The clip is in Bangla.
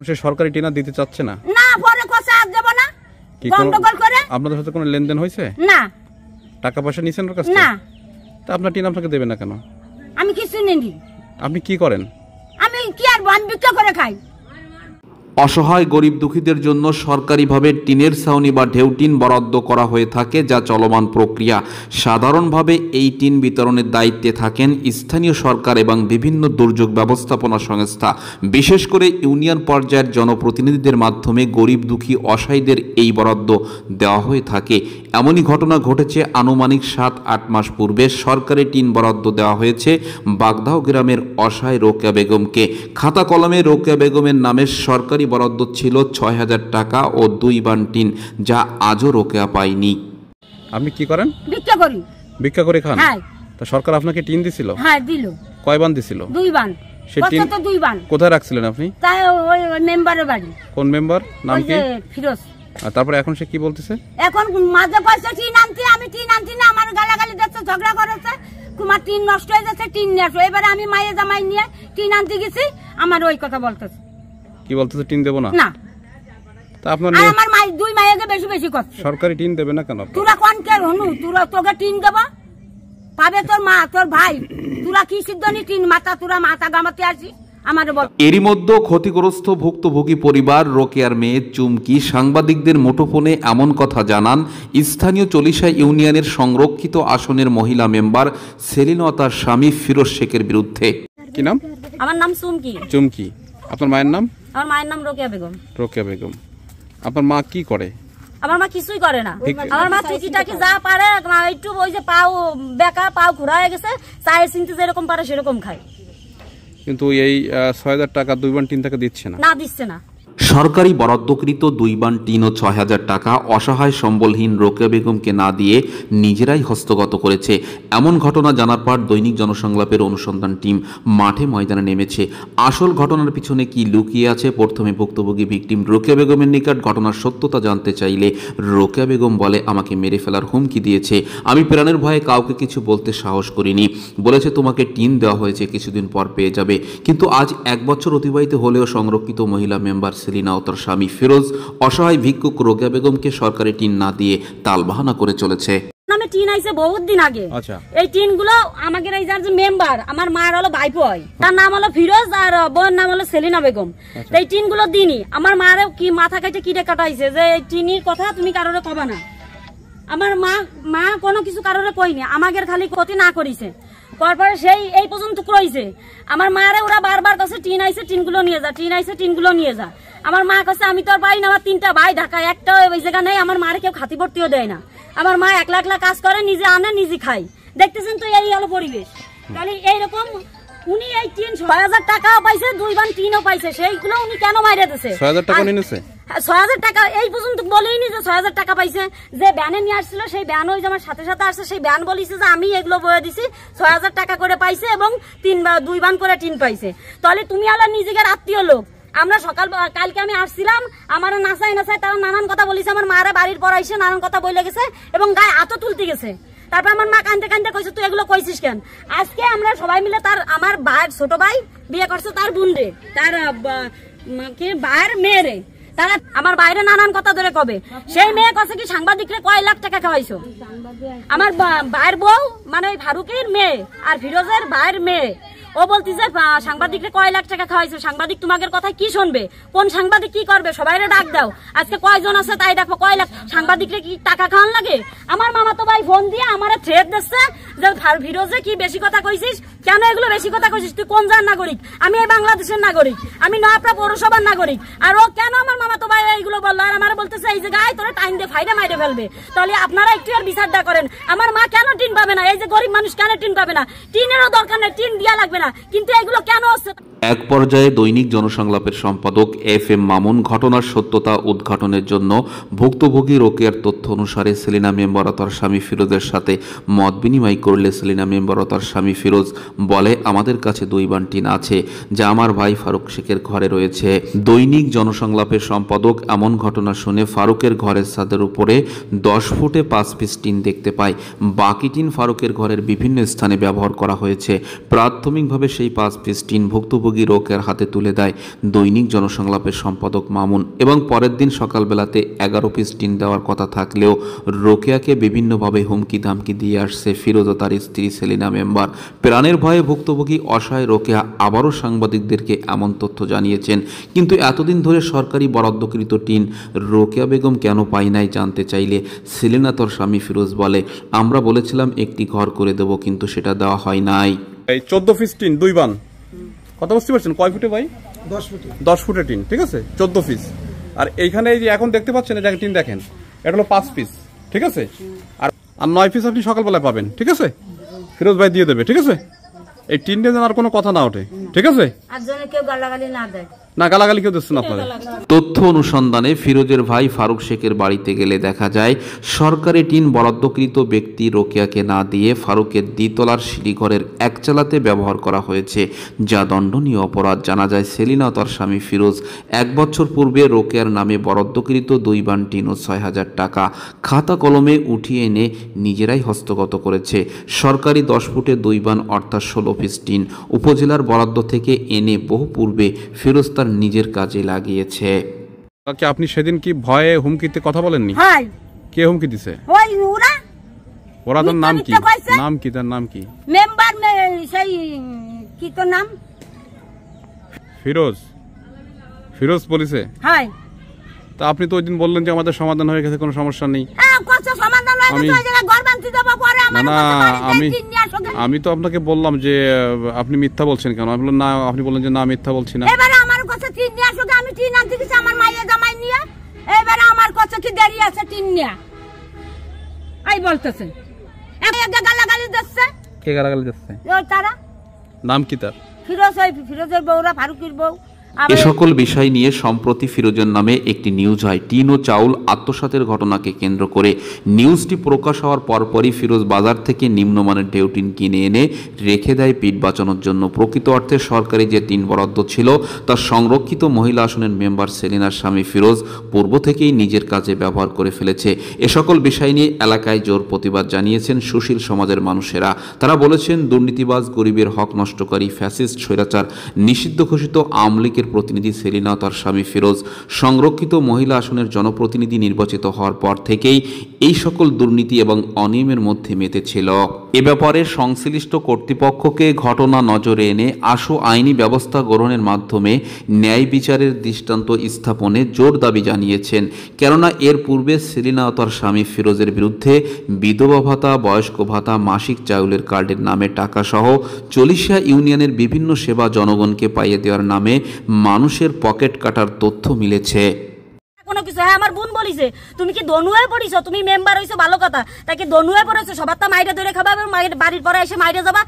সে সরকারি টিনা দিতে চাচ্ছে না। না পরে কথা আর দেব না। গন্ডগোল করে আপনাদের সাথে কোনো লেনদেন হয়েছে? না। টাকা পয়সা নিছেন ওর কাছ থেকে? না। তা আপনার টিনা আপনাকে দেবে না কেন? আমি কিছু নেই। আপনি কি করেন? আমি কি আর বান বিক্রি করে খাই। অসহায় গরিব দুঃখীদের জন্য সরকারিভাবে টিনের ছাউনি বা ঢেউ টিন বরাদ্দ করা হয়ে থাকে, যা চলমান প্রক্রিয়া। সাধারণভাবে এই টিন বিতরণের দায়িত্বে থাকেন স্থানীয় সরকার এবং বিভিন্ন দুর্যোগ ব্যবস্থাপনা সংস্থা। বিশেষ করে ইউনিয়ন পর্যায়ের জনপ্রতিনিধিদের মাধ্যমে গরিব দুঃখী অসহায়দের এই বরাদ্দ দেওয়া হয়ে থাকে। এমনই ঘটনা ঘটেছে আনুমানিক 7-8 মাস পূর্বে। সরকারি টিন বরাদ্দ দেওয়া হয়েছে বাগদাহ গ্রামের অসহায় রোকেয়া বেগমকে। খাতা কলমে রোকেয়া বেগমের নামে সরকারি বরাদ্দ ছিল 6000 টাকা ও 2 বান টিন, যা আজও রোকেয়া পায়নি। আপনি কি করেন? ভিক্ষা করি। ভিক্ষা করে খান? হ্যাঁ। তা সরকার আপনাকে টিন দিছিল? হ্যাঁ দিল। কয় বান দিছিল? 2 বান। সেই টিন কত 2 বান? কোথায় রাখছিলেন আপনি? তাই ওই মেম্বারের বাড়ি। কোন মেম্বার? নাম কি? ফিরোজ। আর তারপরে এখন সে কি বলতেছে? এখন মাঝে পাশে টিন আনতে, আমি টিন আনতে না, আমার গালাগালি দিচ্ছে, ঝগড়া করেছে। তোমার টিন নষ্ট হয়ে যাচ্ছে, টিন নিয়ে আসো। এবারে আমি মায়ের জামাই নিয়ে টিন আনতে গেছি, আমার ওই কথা বলতেছে। কি বলতেছে? টিন দেব না? না। তা আপনার আমার মাই 2 মাইয়াকে বেশি বেশি করছে। সরকারি টিন দেবে না কেন? তোরা কোন কে হনু? তোরা তোকে টিন দেব পাবে তোর মা তোর ভাই। তোরা কি সিদ্ধনি টিন মাথা তোরা মাথা গামাতে আসি? এরই মধ্যে ক্ষতিগ্রস্ত ভুক্তভোগী পরিবার রোকেয়ার মেয়ে চুমকি সাংবাদিকদের মুঠোফোনে এমন কথা জানান স্থানীয় চলিশা ইউনিয়নের সংরক্ষিত আসনের মহিলা মেম্বার সেলিনা ও তার স্বামী ফিরোজ শেখের বিরুদ্ধে। কি নাম? আমার নাম চুমকি। চুমকি। আপনার মায়ের নাম? আমার মায়ের নাম রোকেয়া বেগম। রোকেয়া বেগম। আপনার মা কি করে? আমার মা কিছুই করে না। আমার মা টুকিটাকি যা পারে, একটু ওই যে পাও বেকা পাও ঘোরা হয়ে গেছে, চায়ের চিনতে যেরকম পারে সেরকম খায়। কিন্তু এই 6000 টাকা 2 বান টিন তাকে দিচ্ছে না? না, দিচ্ছে না। সরকারি বরাদ্দকৃত 2 বান টিন ও 6000 টাকা অসহায় সম্বলহীন রোকেয়া বেগমকে না দিয়ে নিজেরাই হস্তগত করেছে। এমন ঘটনা জানার পর দৈনিক জনসংলাপের অনুসন্ধান টিম মাঠে ময়দানে নেমেছে। আসল ঘটনার পিছনে কি লুকিয়ে আছে? প্রথমে ভুক্তভোগী ভিকটিম রোকেয়া বেগমের নিকট ঘটনার সত্যতা জানতে চাইলে রোকেয়া বেগম বলে, আমাকে মেরে ফেলার হুমকি দিয়েছে। আমি প্রাণের ভয়ে কাউকে কিছু বলতে সাহস করিনি। বলেছে তোমাকে টিন দেওয়া হয়েছে, কিছুদিন পর পেয়ে যাবে। কিন্তু আজ 1 বছর অতিবাহিত হলেও সংরক্ষিত মহিলা মেম্বার সেলিনা ও তার স্বামী ফিরোজ অসহায় ভিক্ষুক রোকেয়া বেগমকে সরকারি টিন না দিয়ে তালবাহানা করে চলেছে। নামে টিন আইছে বহুত দিন আগে। আচ্ছা। এই টিন গুলো আমাদের এই যে মেম্বার, আমার মার হলো ভাইপো হয়, তার নাম হলো ফিরোজ আর বোনের নাম হলো সেলিনা বেগম। এই টিন গুলো দিনি আমার মারে কি মাথা কেটে কিরে কাটাইছে যে এই টিনির কথা তুমি কারোরে কবা না। আমার মা কোনো কিছু কারোরে কইনি, আমাদের খালি ক্ষতি না করিছে। তারপরে সেই এই পর্যন্ত কইছে আমার মারে, ওরা বারবার কাছে টিন আইছে টিনগুলো নিয়ে যা, টিন আইছে টিনগুলো নিয়ে যা। আমার মা কাছে আমি তোর পাই না, আমার 3টা ভাই ঢাকায়, একটা ওই জায়গা নেই। আমার মারে কেউ খাতি ভর্তিও দেয় না। আমার মা একলা একলা কাজ করে, নিজে আনে নিজে খাই। দেখতেছেন তো এই হলো পরিবেশ। তাহলে এইরকম উনি এই টিন 6000 টাকাও পাইছে, 2 বান টিনও পাইছে, সেইগুলো উনি কেন মাইরে দিছে? 6000 টাকা নিয়েছে? 6000 টাকা এই পর্যন্ত বলেইনি যে 6000 টাকা পাইছে। যে ব্যানে নিয়ে আসছিল সেই ব্যান ওই যে আমার সাথে সাথে আসছে, সেই ব্যান বলিছে যে আমি এগুলো বয়ে দিছি, 6000 টাকা করে পাইছে এবং 2 বান করে টিন পাইছে। তাহলে তুমি হলো নিজেকে আত্মীয় লোক। আমরা কালকে আমি আসছিলাম, আমার নাচাই তারা নানান কথা বলিছে, আমার মারা বাড়ির পর আইসে নানান কথা বলে গেছে এবং গায়ে হাতও তুলতে গেছে। তারপর আমার মা কান্দতে কান্দতে কইছে তুই এগুলো কইছিস কেন? আজকে আমরা সবাই মিলে আমার ভাইয়ের ছোট ভাই বিয়ে করছে, তার বোন রে, তার ভাইয়ের মেয়ে রে, তারা আমার বাইরে নানান কথা ধরে কবে। সেই মেয়ে কাছে কি সাংবাদিকরে কয় লাখ টাকা খাওয়াইছো? আমার ভাইয়ের বউ মানে ওই ফারুকের মেয়ে আর ফিরোজের ভাইয়ের মেয়ে, ও বলতেছে সাংবাদিকরে কয় লাখ টাকা খাওয়াইছো। সাংবাদিক তোমাদের কথা কি শুনবে? কোন সাংবাদিক কি করবে? সবাইরে ডাক দাও। আজকে কয়জন আছে তাই দেখো, কয় লাখ সাংবাদিকরে কি টাকা খাওয়ান লাগে? আমার মামা তো ভাই ফোন দিয়ে আমার থ্রেট দিচ্ছে যে ফিরোজে কি বেশি কথা কইছিস, কেন এগুলো বেশি কথা কইছিস? তুই কোন জায়গার নাগরিক? আমি এই বাংলাদেশের নাগরিক, আমি নয়াপড়া পৌরসভার নাগরিক। আর ও কেন আমার মামা তো ভাই এইগুলো বললো? আর আমার বলতেছে এই যে গায়ে তোরা টাইম দিয়ে ফাইডে মাইরে ফেলবে। তাহলে আপনারা একটু আর বিচারটা করেন, আমার মা কেন টিন পাবে না? এই যে গরিব মানুষ কেন টিন পাবে না? টিনেরও দরকার নেই, টিন দিয়া লাগবে না, কিন্তু এগুলো কেন হচ্ছে? এক পর্যায়ে দৈনিক জনসংলাপের সম্পাদক FM মামুন ঘটনার সত্যতা উদ্ঘাটনের জন্য ভুক্তভোগী রোকেয়ার তথ্য অনুসারে সেলিনা মেম্বার ও তার স্বামী ফিরোজের সাথে মত বিনিময় করলে সেলিনা মেম্বার ও তার স্বামী ফিরোজ বলে, আমাদের কাছে 2 বান টিন আছে, যা আমার ভাই ফারুক শেখের ঘরে রয়েছে। দৈনিক জনসংলাপের সম্পাদক এমন ঘটনা শুনে ফারুকের ঘরের ছাদের উপরে 10 ফুটে 5 পিস টিন দেখতে পায়। বাকি টিন ফারুকের ঘরের বিভিন্ন স্থানে ব্যবহার করা হয়েছে। প্রাথমিকভাবে সেই 5 পিস টিন ভুক্তভোগী ভুক্তভোগী রোকেয়ার হাতে তুলে দেয় দৈনিক জনসংলাপের সম্পাদক মামুন। এবং পরের দিন সকালবেলাতে 11 পিস টিন দেওয়ার কথা থাকলেও রোকেয়াকে বিভিন্নভাবে হুমকি ধামকি দিয়ে আসছে ফিরোজ ও তার স্ত্রী সেলিনা মেম্বার। প্রাণের ভয়ে ভুক্তভোগী অসহায় রোকেয়া আবারও সাংবাদিকদেরকে এমন তথ্য জানিয়েছেন। কিন্তু এতদিন ধরে সরকারি বরাদ্দকৃত টিন রোকেয়া বেগম কেন পায় নাই জানতে চাইলে সেলিনা তার স্বামী ফিরোজ বলে, আমরা বলেছিলাম একটি ঘর করে দেব, কিন্তু সেটা দেওয়া হয় নাই। এই 14 পিস টিন 2 বান, কথা বুঝতে পারছেন? কয় ফুটে ভাই? 10 ফুটে টিন, ঠিক আছে, 14 পিস। আর এইখানে এই যে এখন দেখতে পাচ্ছেন এটা টিন, দেখেন এটা হলো 5 পিস, ঠিক আছে, আর 9 পিস আপনি সকালবেলায় পাবেন, ঠিক আছে, ফিরোজ ভাই দিয়ে দেবে, ঠিক আছে। এই টিন নিয়ে যেন আর কোনো কথা না ওঠে, ঠিক আছে, আর যেন কেউ গালাগালি না দেয়। না গালাগালি কেউ দিচ্ছেন আপনাদের। তথ্য অনুসন্ধানে ফিরোজের ভাই ফারুক শেখের বাড়িতে গেলে দেখা যায় সরকারি টিন বরাদ্দকৃত ব্যক্তি রোকেয়াকে না দিয়ে ফারুকের দ্বিতলার সিঁড়িঘরের একচালাতে ব্যবহার করা হয়েছে, যা দণ্ডনীয় অপরাধ। জানা যায় সেলিনা ও তার স্বামী ফিরোজ 1 বছর পূর্বে রোকেয়ার নামে বরাদ্দকৃত 2 বান টিন ও 6,000 টাকা খাতা কলমে উঠিয়ে এনে নিজেরাই হস্তগত করেছে। সরকারি 10 ফুটে 2 বান অর্থাৎ 16 পিস টিন উপজেলার বরাদ্দ থেকে এনে বহু পূর্বে ফিরোজ তার নিজের কাজে লাগিয়েছে। আপনি সেদিন কি ভয়ে হুমকিতে কথা বলেননি? হ্যাঁ। কে হুমকি দিছে? ওই ওরা। ওরা তার নাম কি? নাম কি? তার নাম কি? মেম্বার সেই কি তো নাম? ফিরোজ। ফিরোজ বলেছে? হ্যাঁ। তা আপনি তো ওই দিন বললেন যে আমাদের সমাধান হয়ে গেছে, কোনো সমস্যা নেই। হ্যাঁ, কত সমাধান হয়ে গেছে, ওই জায়গায় ঘর বানতে দেব পরে আমার না আমি তো আপনাকে বললাম যে আপনি মিথ্যা বলছেন কেন? আমি বললাম না, আপনি বললেন যে না মিথ্যা বলছি না। এবারে আমার কাছে টিন নিয়ে আসো, আমি টিন আনতে গেছি আমার মাইয়া জামাই নিয়ে। এবারে আমার কাছে কি দেরি আছে টিন নিয়ে? আই বলতেছে একটা গালাগালি দিচ্ছে। কে গালাগালি দিচ্ছে? ওই তারা। নাম কি তার? ফিরোজ, ওই ফিরোজের বউরা, ফারুকের বউ। এ সকল বিষয় নিয়ে সম্প্রতি ফিরোজের নামে একটি নিউজ হয়। টিন ও চাউল আত্মসাতের ঘটনাকে কেন্দ্র করে নিউজটি প্রকাশ হওয়ার পরপরই ফিরোজ বাজার থেকে নিম্নমানের টিন কিনে এনে রেখে দেয় পিঠ বাঁচানোর জন্য। প্রকৃত অর্থে সরকারি যে টিন বরাদ্দ ছিল তা সংরক্ষিত মহিলা আসনের মেম্বার সেলিনার স্বামী ফিরোজ পূর্ব থেকেই নিজের কাজে ব্যবহার করে ফেলেছে। এ সকল বিষয় নিয়ে এলাকায় জোর প্রতিবাদ জানিয়েছেন সুশীল সমাজের মানুষেরা। তারা বলেছেন, দুর্নীতিবাজ, গরিবের হক নষ্টকারী, ফ্যাসিস্ট, স্বৈরাচার, নিষিদ্ধ ঘোষিত আওয়ামী লীগের প্রতিনিধি সেলিনা ও তার স্বামী ফিরোজ সংরক্ষিত মহিলা আসনের জনপ্রতিনিধি নির্বাচিত হওয়ার পর থেকেই এই সকল দুর্নীতি এবং অনিয়মের মধ্যে মেতেছিল। এ ব্যাপারে সংশ্লিষ্ট কর্তৃপক্ষকে ঘটনা নজরে এনে আশু আইনি ব্যবস্থা গ্রহণের মাধ্যমে ন্যায় বিচারের দৃষ্টান্ত স্থাপনে জোর দাবি জানিয়েছেন। কেননা এর পূর্বে সেলিনা ও তার স্বামী ফিরোজের বিরুদ্ধে বিধবা ভাতা, বয়স্ক ভাতা, মাসিক চাউলের কার্ডের নামে টাকা সহ চলিশা ইউনিয়নের বিভিন্ন সেবা জনগণকে পাইয়ে দেওয়ার নামে মানুষের পকেট কাটার তথ্য মিলেছে। কোনো কিছু। হ্যাঁ, আমার বোন বলিছে তুমি কি দনুয়ে পড়িছো, তুমি মেম্বার হইছো ভালো কথা, তাকে দনুয়ে পড়েছো, সবার তা মাইরে ধরে খাবা এবং বাড়ির পরে এসে মাইরে যাবা।